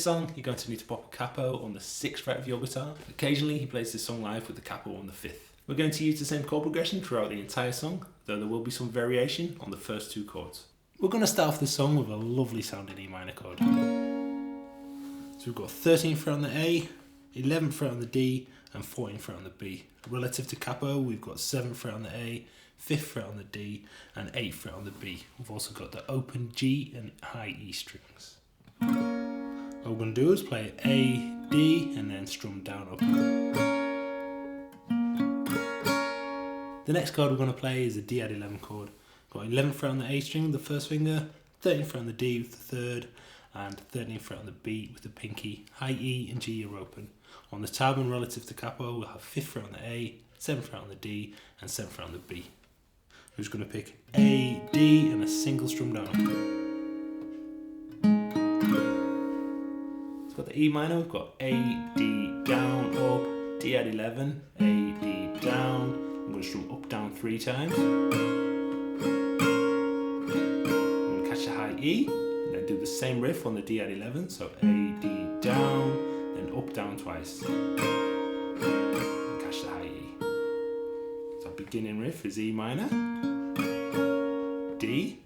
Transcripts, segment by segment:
song, you're going to need to pop a capo on the 6th fret of your guitar. Occasionally he plays this song live with the capo on the 5th. We're going to use the same chord progression throughout the entire song, though there will be some variation on the first 2 chords. We're going to start off the song with a lovely sounding E minor chord. So we've got 13th fret on the A, 11th fret on the D, and 14th fret on the B. Relative to capo, we've got 7th fret on the A, 5th fret on the D, and 8th fret on the B. We've also got the open G and high E strings. What we're going to do is play A, D, and then strum down up. The next chord we're going to play is a D add 11 chord. Got 11th fret on the A string with the first finger, 13th fret on the D with the third, and 13th fret on the B with the pinky. High E and G are open. On the tab and relative to capo, we'll have 5th fret on the A, 7th fret on the D, and 7th fret on the B. We're just going to pick A, D, and a single strum down. So we've got the E minor, we've got A, D, down, up, D add 11, A, D, down. I'm going to strum up, down 3 times. I'm going to catch a high E, and then do the same riff on the D add 11, so A, D, down, then up, down twice. And catch the high E. So our beginning riff is E minor, D,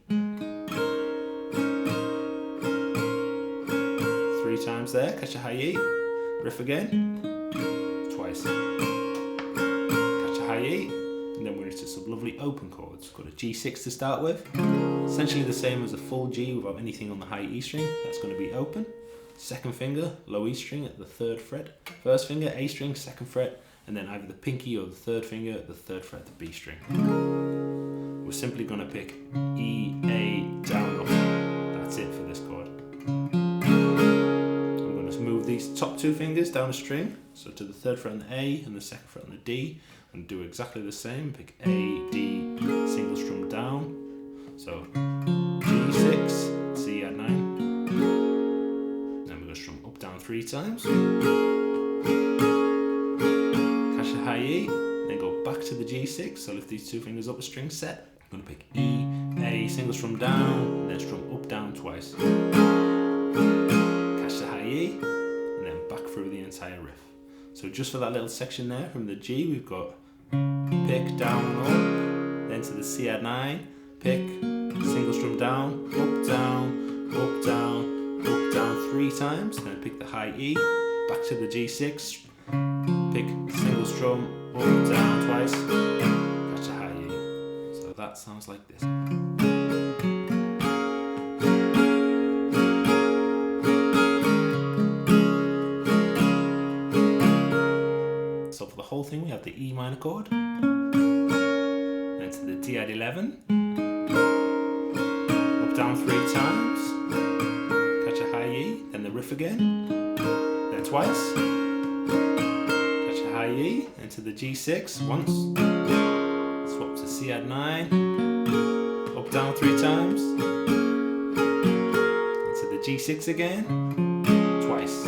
3 times there, catch a high E, riff again, twice, catch a high E, and then we're into some lovely open chords. Got a G6 to start with, essentially the same as a full G without anything on the high E string. That's going to be open. Second finger, low E string at the 3rd fret. First finger, A string, 2nd fret, and then either the pinky or the 3rd finger at the 3rd fret, the B string. We're simply going to pick E, A, down, up. That's it for this chord. I'm going to move these top 2 fingers down a string, so to the 3rd fret on the A and the 2nd fret on the D, and do exactly the same. Pick A, D, single strum down. So G6, C add 9. Then we're going to strum up, down 3 times. Catch a high E, then go back to the G6. So lift these 2 fingers up a string set. I'm going to pick E, A, single strum down, then strum up, down twice. Catch the high E, and then back through the entire riff. So just for that little section there from the G, we've got pick, down, up, then to the C add 9, pick, single strum down, up, down, up, down, up, down 3 times, then pick the high E, back to the G6, pick, single strum, up, down twice, catch a high E. So that sounds like this. So for the whole thing we have the E minor chord, then to the D add 11, up, down 3 times, catch a high E, then the riff again, then twice, catch a high E, then to the G6 once, swap to C add 9, up, down 3 times, into the G6 again, twice.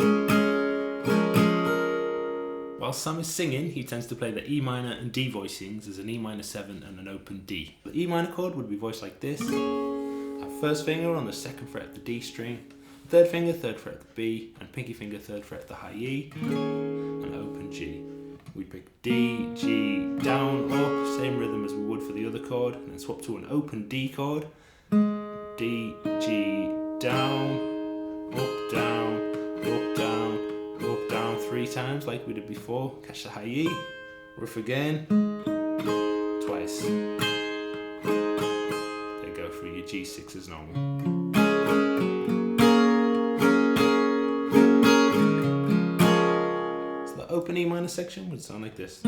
While Sam is singing, he tends to play the E minor and D voicings as an E minor 7 and an open D. The E minor chord would be voiced like this. Our first finger on the 2nd fret of the D string, 3rd finger, 3rd fret of the B, and pinky finger, 3rd fret of the high E, and open G. We pick D, G, down, up, same rhythm as we would for the other chord, and then swap to an open D chord. D, G, down, up, down, up, down, up, down 3 times like we did before. Catch the high E, riff again, twice. Then go through your G6 as normal. So the open E minor section would sound like this.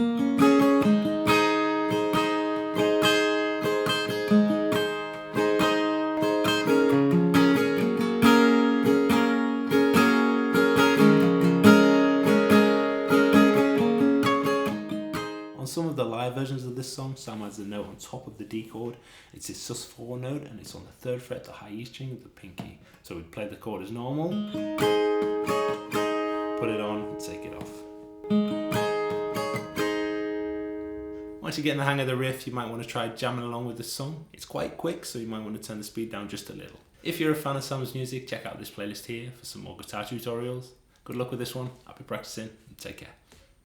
Some of the live versions of this song, Sam adds a note on top of the D chord. It's his sus4 note and it's on the 3rd fret, the high E string with the pinky. So we'd play the chord as normal, put it on and take it off. Once you get in the hang of the riff, you might want to try jamming along with the song. It's quite quick, so you might want to turn the speed down just a little. If you're a fan of Sam's music, check out this playlist here for some more guitar tutorials. Good luck with this one, happy practicing, and take care.